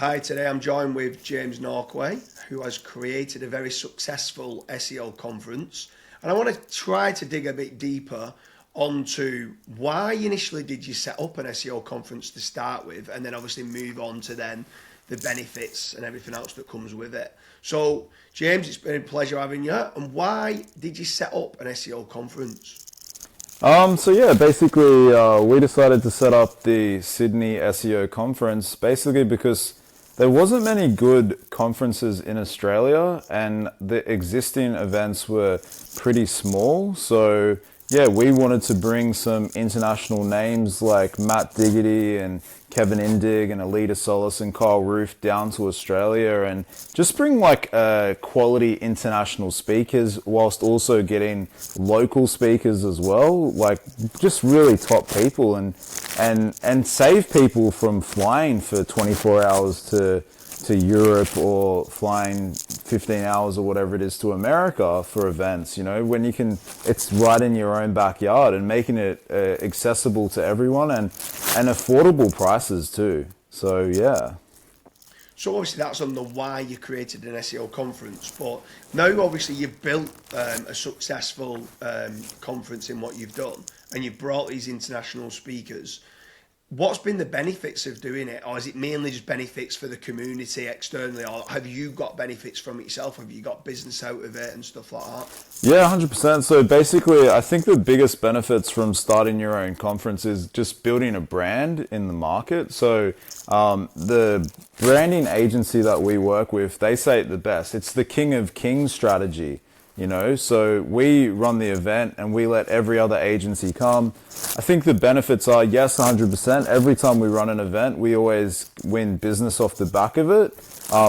Hi, today I'm joined with James Norquay, who has created a very successful SEO conference. And I want to try to dig a bit deeper onto why initially did you set up an SEO conference to start with, and then obviously move on to then the benefits and everything else that comes with it. So, James, it's been a pleasure having you. And why did you set up an SEO conference? Basically, we decided to set up the Sydney SEO Conference basically because there wasn't many good conferences in Australia and the existing events were pretty small. So yeah, we wanted to bring some international names like Matt Diggity and Kevin Indig and Alita Solis and Kyle Roof down to Australia and just bring quality international speakers whilst also getting local speakers as well, like just really top people and save people from flying for 24 hours to Europe or flying 15 hours or whatever it is to America for events, when you can, it's right in your own backyard and making it accessible to everyone and affordable prices too. So, yeah. So obviously that's on the why you created an SEO conference, but now obviously you've built a successful conference in what you've done and you've brought these international speakers. What's been the benefits of doing it? Or is it mainly just benefits for the community externally? Or have you got benefits from it yourself? Have you got business out of it and stuff like that? Yeah, 100%. So basically, I think the biggest benefits from starting your own conference is just building a brand in the market. So the branding agency that we work with, they say it the best. It's the King of Kings strategy. So we run the event and we let every other agency come. I think the benefits are, yes, 100%. Every time we run an event, we always win business off the back of it,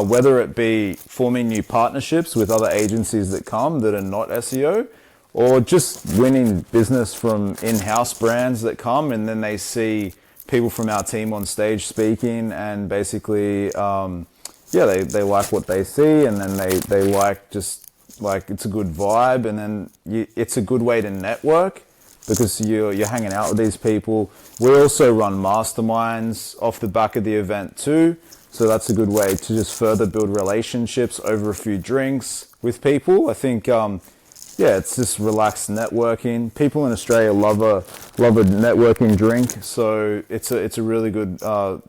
whether it be forming new partnerships with other agencies that come that are not SEO, or just winning business from in-house brands that come and then they see people from our team on stage speaking and basically, they like what they see and then they like just, it's a good vibe, and then it's a good way to network because you're hanging out with these people. We also run masterminds off the back of the event too, so that's a good way to just further build relationships over a few drinks with people. I think, it's just relaxed networking. People in Australia love a networking drink, so it's a really good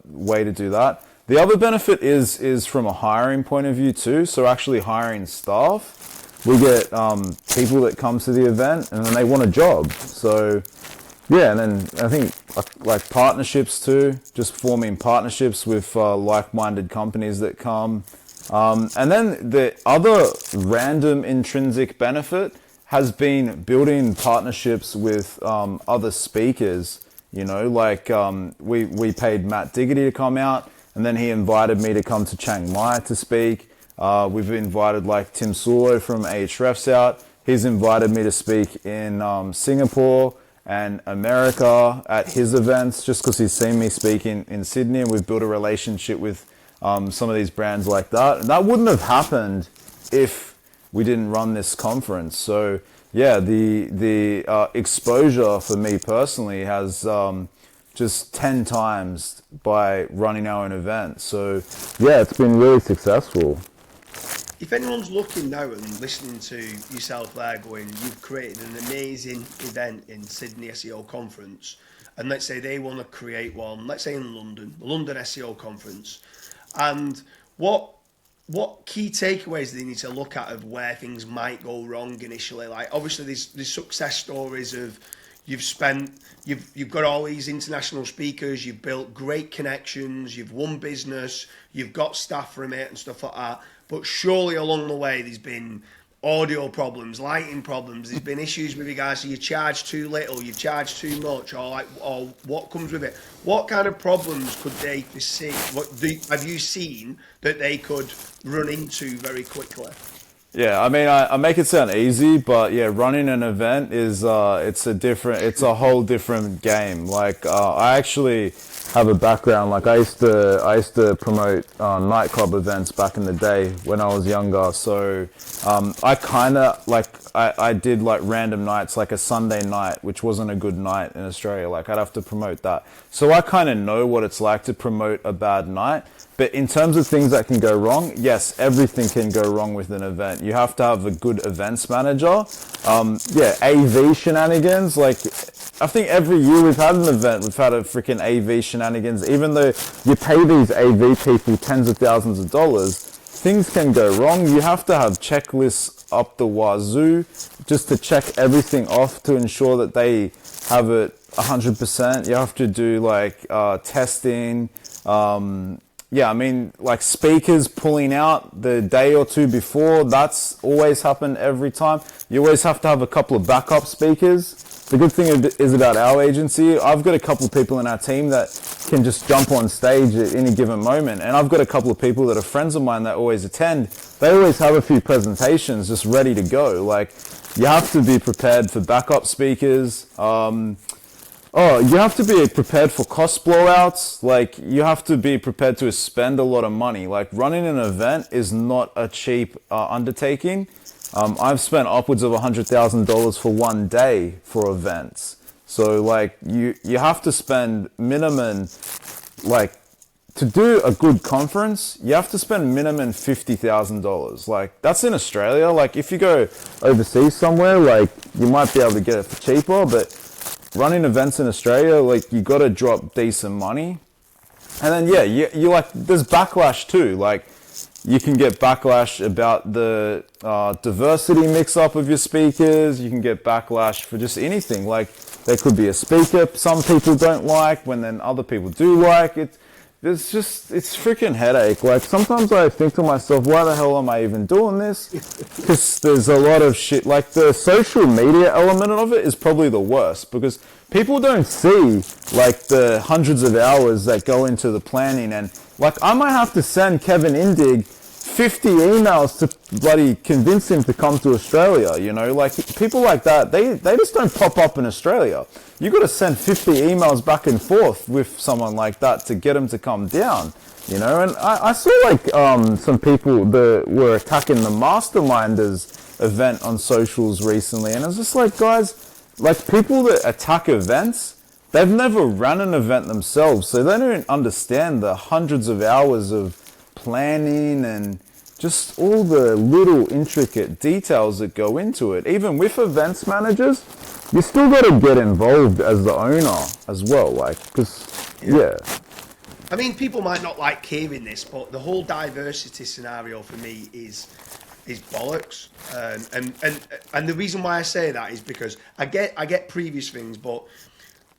way to do that. The other benefit is from a hiring point of view too, so actually hiring staff. We get people that come to the event and then they want a job. So, yeah, and then I think like partnerships too, just forming partnerships with like-minded companies that come. And then the other random intrinsic benefit has been building partnerships with other speakers. We paid Matt Diggity to come out and then he invited me to come to Chiang Mai to speak. We've invited like Tim Sulo from Ahrefs out. He's invited me to speak in Singapore and America at his events just because he's seen me speak in Sydney, and we've built a relationship with some of these brands like that. And that wouldn't have happened if we didn't run this conference. So yeah, the exposure for me personally has just 10 times by running our own event. So yeah, it's been really successful. If anyone's looking now and listening to yourself there going, you've created an amazing event in Sydney SEO Conference, and let's say they want to create one, let's say in London, the London SEO Conference, and what key takeaways do they need to look at of where things might go wrong initially? Like obviously there's success stories of you've got all these international speakers, you've built great connections, you've won business, you've got staff from it and stuff like that. But surely along the way there's been audio problems, lighting problems, there's been issues with regards to you charge too little, you charge too much, or what comes with it. What kind of problems could they foresee? Have you seen that they could run into very quickly? Yeah, I mean, I make it sound easy, but yeah, running an event is it's a whole different game. Like I actually have a background. Like I used to promote nightclub events back in the day when I was younger. So I kind of I did like random nights, like a Sunday night, which wasn't a good night in Australia. Like I'd have to promote that. So I kind of know what it's like to promote a bad night. But in terms of things that can go wrong, yes, everything can go wrong with an event. You have to have a good events manager. AV shenanigans. Like, I think every year we've had an event, we've had a freaking AV shenanigans. Even though you pay these AV people tens of thousands of dollars, things can go wrong. You have to have checklists up the wazoo just to check everything off to ensure that they have it 100%. You have to do like testing. Like speakers pulling out the day or two before, that's always happened every time. You always have to have a couple of backup speakers. The good thing is about our agency, I've got a couple of people in our team that can just jump on stage at any given moment. And I've got a couple of people that are friends of mine that always attend. They always have a few presentations just ready to go. Like, you have to be prepared for backup speakers. You have to be prepared for cost blowouts. Like, you have to be prepared to spend a lot of money. Like, running an event is not a cheap undertaking. I've spent upwards of $100,000 for one day for events. So, like, you have to spend minimum, like, to do a good conference, you have to spend minimum $50,000. Like, that's in Australia. Like, if you go overseas somewhere, like, you might be able to get it for cheaper, but running events in Australia, like, you got to drop decent money. And then, you like, there's backlash too. Like, you can get backlash about the diversity mix-up of your speakers. You can get backlash for just anything. Like, there could be a speaker some people don't like, when then other people do like it. It's freaking headache. Like, sometimes I think to myself, why the hell am I even doing this? Because there's a lot of shit. Like, the social media element of it is probably the worst, because people don't see, like, the hundreds of hours that go into the planning. And, like, I might have to send Kevin Indig 50 emails to bloody convince him to come to Australia, you know? Like, people like that, they just don't pop up in Australia. You got to send 50 emails back and forth with someone like that to get them to come down, you know? And I saw, like, some people that were attacking the Masterminders event on socials recently, and I was just like, guys, like, people that attack events, they've never run an event themselves, so they don't understand the hundreds of hours of planning and just all the little intricate details that go into it. Even with events managers, you still got to get involved as the owner as well, like, because, yeah. I mean, people might not like hearing this, but the whole diversity scenario for me is bollocks. And the reason why I say that is because I get previous things, but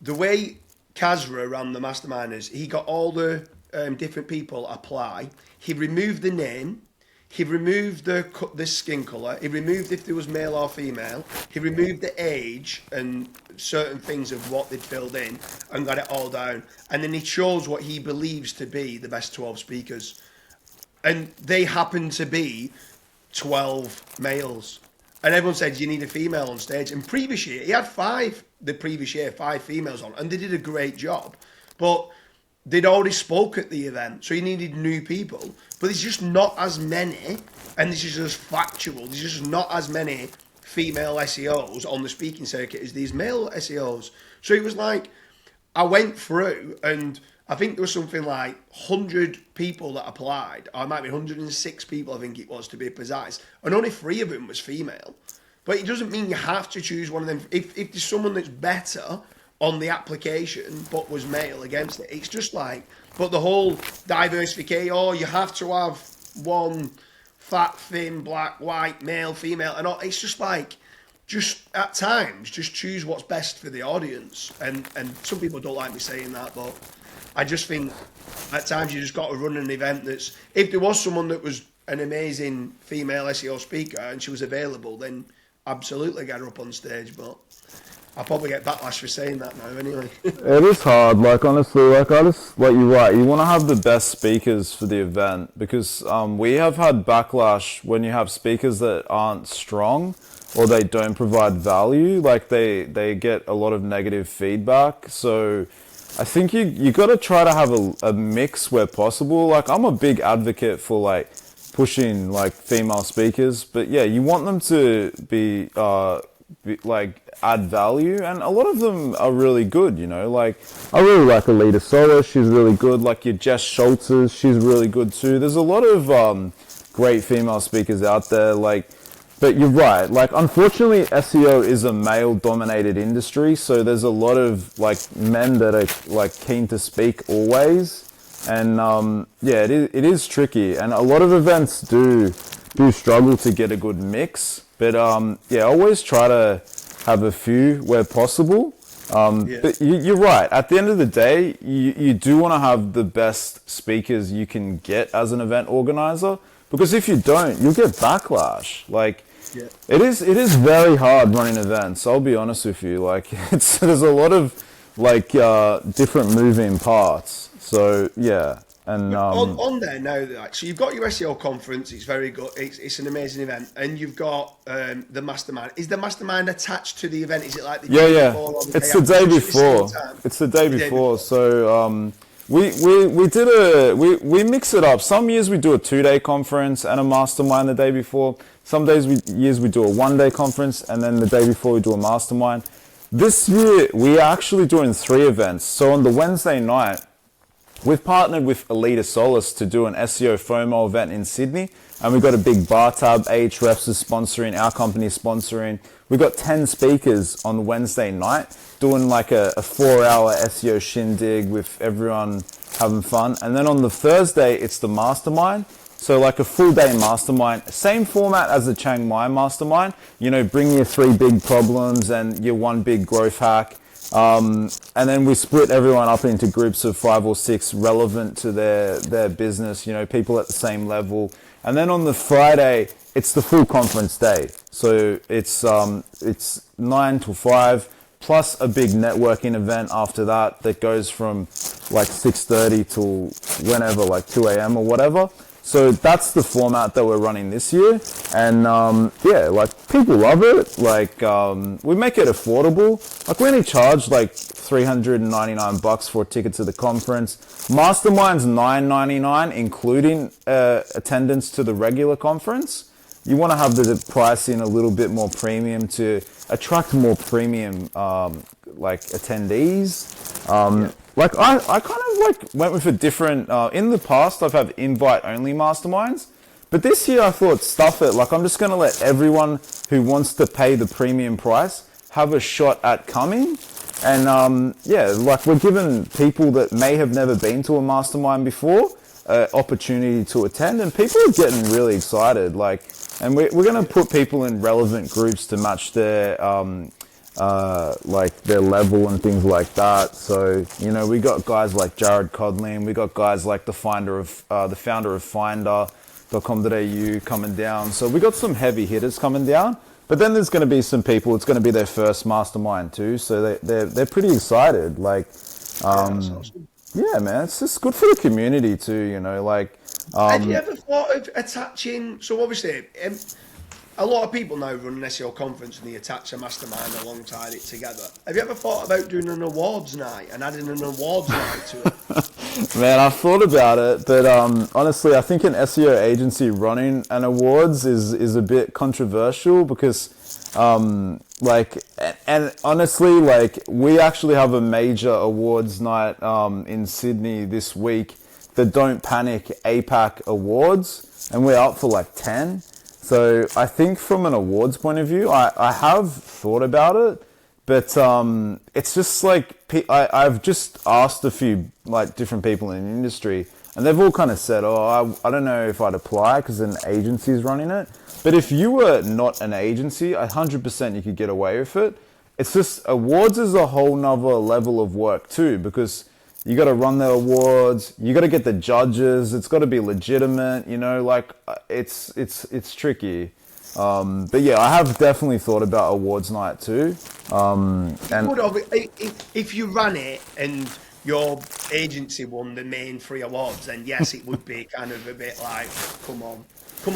the way Kazra ran the Masterminders, he got all the different people apply. He removed the name. He removed the skin colour. He removed if there was male or female. He removed the age and certain things of what they'd filled in and got it all down. And then he chose what he believes to be the best 12 speakers. And they happened to be 12 males. And everyone said, you need a female on stage. And previous year, he had five females on, and they did a great job. But they'd already spoke at the event, so you needed new people. But there's just not as many, and this is just factual, there's just not as many female SEOs on the speaking circuit as these male SEOs. So it was like, I went through, and I think there was something like 100 people that applied, or it might be 106 people, I think it was, to be precise, and only 3 of them was female. But it doesn't mean you have to choose one of them. If there's someone that's better on the application but was male against it, it's just like, but the whole diversification, you have to have one fat, thin, black, white, male, female, and all, it's just like, just at times, just choose what's best for the audience. And some people don't like me saying that, but I just think at times you just got to run an event that's, if there was someone that was an amazing female SEO speaker and she was available, then absolutely get her up on stage. But I'll probably get backlash for saying that now anyway. It is hard, like, honestly, like, you're right, you want to have the best speakers for the event, because we have had backlash when you have speakers that aren't strong or they don't provide value, like, they get a lot of negative feedback. So I think you got to try to have a mix where possible. Like, I'm a big advocate for, like, pushing, like, female speakers, but yeah, you want them to be like, add value, and a lot of them are really good, you know, like I really like Alita Sola, she's really good, like your Jess Schultz's, she's really good too. There's a lot of great female speakers out there, like, but you're right, like unfortunately SEO is a male dominated industry, so there's a lot of like men that are like keen to speak always, and yeah, it is tricky, and a lot of events do struggle to get a good mix, but yeah, always try to have a few where possible. But you're right. At the end of the day, you do want to have the best speakers you can get as an event organizer, because if you don't, you'll get backlash. Like, it is very hard running events. I'll be honest with you. Like, there's a lot of like different moving parts. So yeah. And on there now, like, so you've got your SEO conference. It's very good. It's an amazing event, and you've got the mastermind. Is the mastermind attached to the event? Is it like the day before or the it's day the day after? before. It's the day before. So we mix it up. Some years we do a 2-day conference and a mastermind the day before. Some years we do a 1-day conference and then the day before we do a mastermind. This year we are actually doing 3 events. So on the Wednesday night, we've partnered with Alita Solis to do an SEO FOMO event in Sydney, and we've got a big bar tab. Ahrefs is sponsoring, our company is sponsoring. We've got 10 speakers on Wednesday night doing like a 4-hour SEO shindig with everyone having fun. And then on the Thursday, it's the mastermind. So like a full day mastermind, same format as the Chiang Mai mastermind. You know, bring your 3 big problems and your 1 big growth hack. And then we split everyone up into groups of 5 or 6 relevant to their business, you know, people at the same level. And then on the Friday, it's the full conference day. So it's 9 to 5 plus a big networking event after that goes from like 6:30 till whenever, like 2 a.m. or whatever. So that's the format that we're running this year, and yeah, like people love it. Like we make it affordable. Like we only charge like $399 for a ticket to the conference. Mastermind's $999, including attendance to the regular conference. You want to have the pricing a little bit more premium to attract more premium like attendees. Like I kind of like went with a different, in the past I've had invite only masterminds, but this year I thought stuff it, like I'm just going to let everyone who wants to pay the premium price have a shot at coming. And yeah, like we're giving people that may have never been to a mastermind before opportunity to attend, and people are getting really excited. Like, and we're going to put people in relevant groups to match their like their level and things like that. So, you know, we got guys like Jared Codlin, we got guys like the founder of Finder.com.au coming down. So we got some heavy hitters coming down, but then there's going to be some people, it's going to be their first mastermind too. So they're pretty excited. Like, yeah, man, it's just good for the community too, you know, like, have you ever thought of attaching, so obviously, a lot of people now run an SEO conference and they attach a mastermind alongside it together. Have you ever thought about doing an awards night and adding an awards night to it? Man, I've thought about it, but honestly, I think an SEO agency running an awards is a bit controversial because, like, and honestly, like, we actually have a major awards night in Sydney this week, the Don't Panic APAC Awards, and we're up for like 10. So I think from an awards point of view, I have thought about it, but it's just like I've just asked a few like different people in the industry, and they've all kind of said, "Oh, I don't know if I'd apply because an agency's running it." But if you were not an agency, 100% you could get away with it. It's just awards is a whole nother level of work too, because you got to run the awards. You got to get the judges. It's got to be legitimate. You know, like it's tricky. But yeah, I have definitely thought about awards night too. And if you ran it and your agency won the main 3 awards, then yes, it would be kind of a bit like, come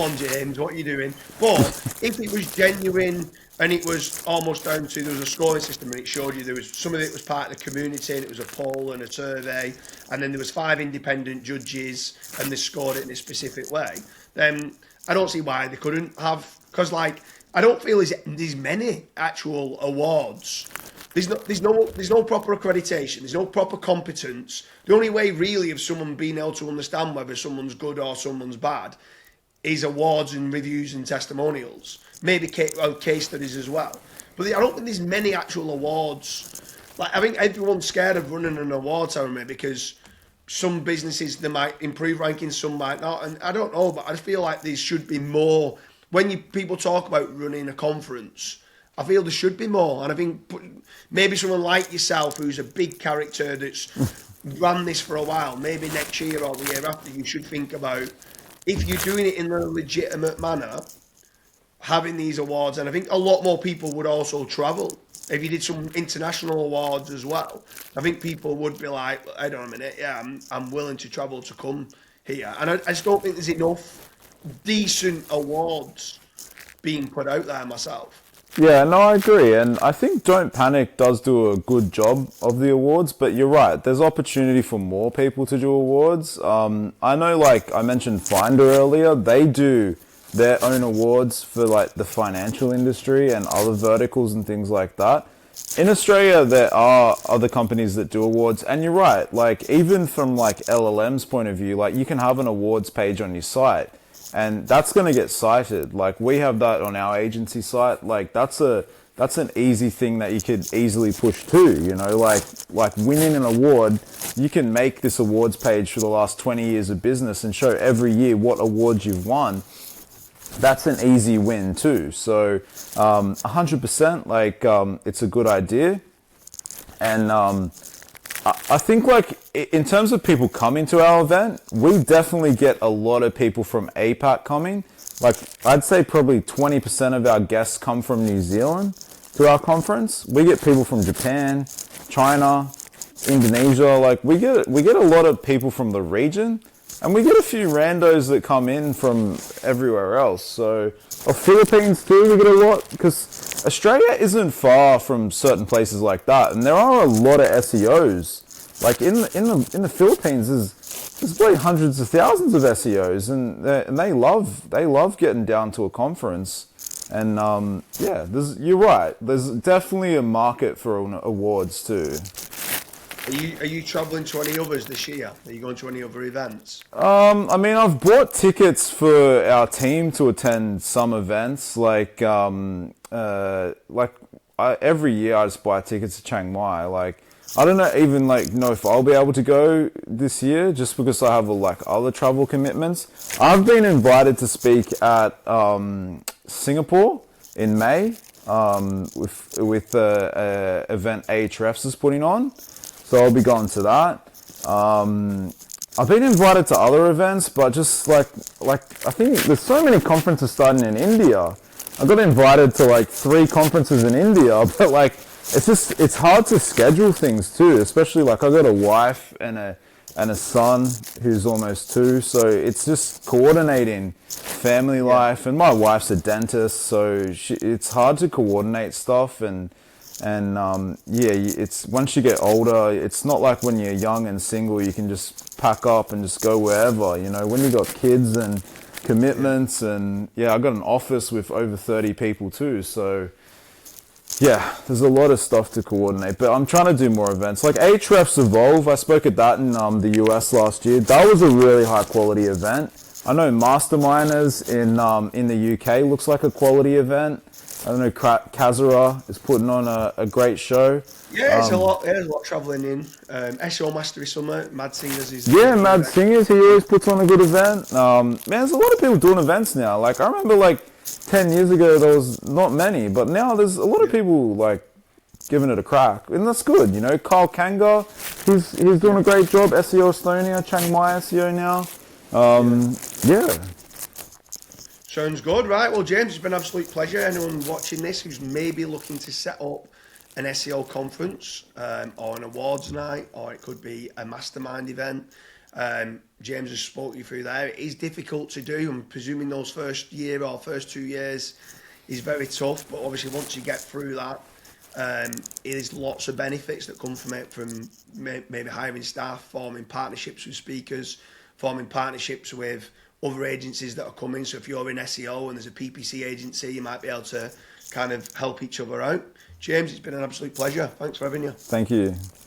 on, James, what are you doing? But if it was genuine and it was almost down to, there was a scoring system and it showed you there was some of it was part of the community and it was a poll and a survey, and then there was 5 independent judges and they scored it in a specific way, then I don't see why they couldn't have, because like I don't feel there's many actual awards. There's no proper accreditation. There's no proper competence. The only way really of someone being able to understand whether someone's good or someone's bad is awards and reviews and testimonials. Maybe case studies as well. But I don't think there's many actual awards. Like I think everyone's scared of running an award ceremony because some businesses they might improve rankings, some might not, and I don't know. But I feel like there should be more. When people talk about running a conference, I feel there should be more. And I think maybe someone like yourself, who's a big character that's run this for a while, maybe next year or the year after, you should think about if you're doing it in a legitimate manner, having these awards. And I think a lot more people would also travel. If you did some international awards as well, I think people would be like, "Hold on a minute, yeah, I'm willing to travel to come here." And I just don't think there's enough decent awards being put out there myself. Yeah, no, I agree. And I think Don't Panic does do a good job of the awards, but you're right. There's opportunity for more people to do awards. I know, like I mentioned Finder earlier, they do their own awards for like the financial industry and other verticals and things like that. In Australia, there are other companies that do awards, and you're right. Like even from like LLM's point of view, like you can have an awards page on your site, and that's going to get cited. Like we have that on our agency site. Like that's an easy thing that you could easily push to. You know, like winning an award, you can make this awards page for the last 20 years of business and show every year what awards you've won. That's an easy win too. So 100%, like it's a good idea. And I think like in terms of people coming to our event, we definitely get a lot of people from APAC coming. Like I'd say probably 20% of our guests come from New Zealand to our conference. We get people from Japan, China, Indonesia. Like we get a lot of people from the region. And we get a few randos that come in from everywhere else. So, or Philippines too, we get a lot. Because Australia isn't far from certain places like that. And there are a lot of SEOs. Like in the Philippines, there's probably hundreds of thousands of SEOs. And they love getting down to a conference. And yeah, you're right. There's definitely a market for awards too. Are you travelling to any others this year? Are you going to any other events? I mean, I've bought tickets for our team to attend some events. Every year I just buy tickets to Chiang Mai. Like, I don't know if I'll be able to go this year, just because I have other travel commitments. I've been invited to speak at Singapore in May with the event Ahrefs is putting on. So I'll be going to that. I've been invited to other events, but just like I think there's so many conferences starting in India. I got invited to 3 conferences in India, but it's hard to schedule things too, especially I got a wife and a son who's almost 2, so it's just coordinating family life, and my wife's a dentist, so it's hard to coordinate stuff. And it's once you get older, it's not like when you're young and single, you can just pack up and just go wherever. You know, when you got kids and commitments, and I got an office with over 30 people too. So yeah, there's a lot of stuff to coordinate. But I'm trying to do more events. Like Ahrefs Evolve, I spoke at that in the US last year. That was a really high quality event. I know Masterminders in the UK looks like a quality event. I don't know, Kazara is putting on a great show. Yeah, there's a lot travelling in. SEO Mastery Summit, Mad Singers is... Yeah, Mad Singers, he always puts on a good event. Man, there's a lot of people doing events now. I remember 10 years ago there was not many, but now there's a lot of people giving it a crack. And that's good, you know. Kyle Kanga, he's doing a great job. SEO Estonia, Chiang Mai SEO now. Yeah. Sounds good, right? Well, James, it's been an absolute pleasure. Anyone watching this who's maybe looking to set up an SEO conference or an awards night, or it could be a mastermind event, James has spoke you through there. It is difficult to do. I'm presuming those first year or first 2 years is very tough, but obviously once you get through that, there's lots of benefits that come from it, from maybe hiring staff, forming partnerships with speakers, forming partnerships with other agencies that are coming. So if you're in SEO and there's a PPC agency, you might be able to kind of help each other out. James, it's been an absolute pleasure. Thanks for having you. Thank you.